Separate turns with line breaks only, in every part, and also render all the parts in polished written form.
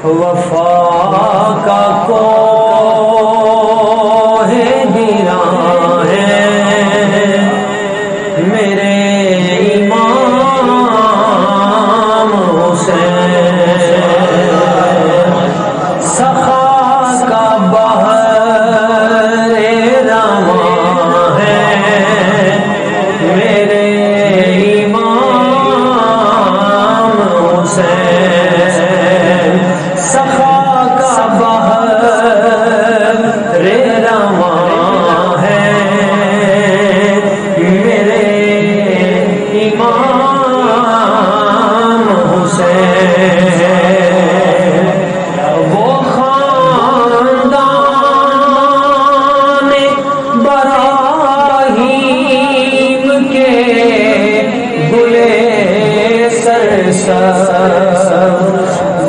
وفا کا کوہ گراں ہے میرے امام حسین، سخا کا بحر رواں ہے میرے امام حسین، سخا کا بحر رواں ہے میرے امام حسین، وہ خاندان براہیم کے گلے سرسبز،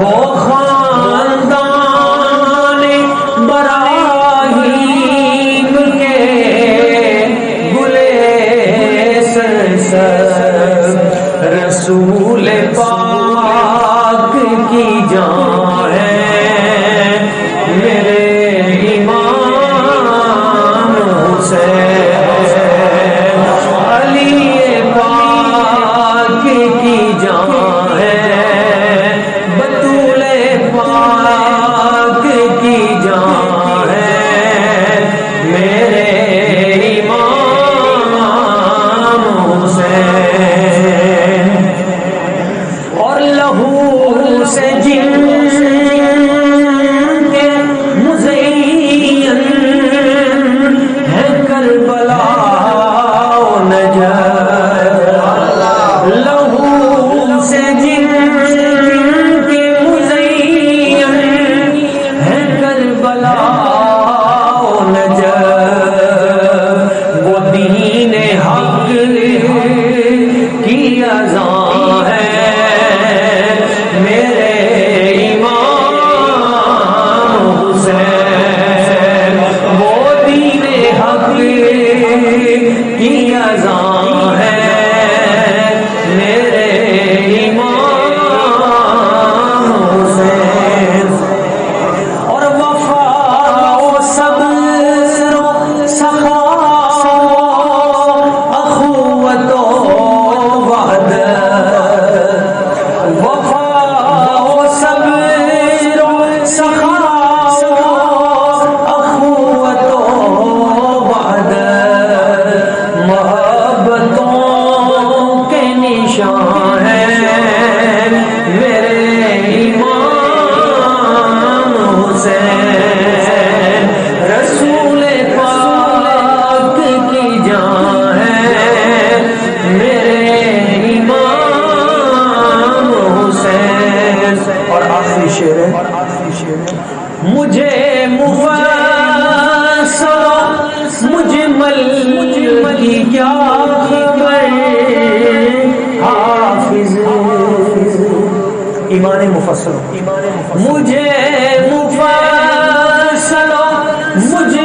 وہ خاندان براہیم کے گلے سرسبز، رسول پاک کی جان ہے میرے امام حسین، علی پاک کی جان ہے، بطول پاک کی جان ہے میرے امام حسین، اور لہو سے جن کے مزین ہے کربلا و نجف، لہو سے جن کے مزین ہے کربلا و نجف، وہ دین حق کی اذان ہے میرے امام حسین، وہ دین حق کی اذان ہے میرے امام حسین، اور وفا و صبر و سخا اخوت و وحدت، وفا و صبر و سخا اخوت و وحدت، محبتوں کے نشان ہیں میرے امام حسین، رسول پاک کی جان ہے میرے امام حسین، اور آخری شعر ہے، مجھے مفصل مجمل کی کیا خبر حافظ، ایمان مفصل، مجھے مفصل مجمل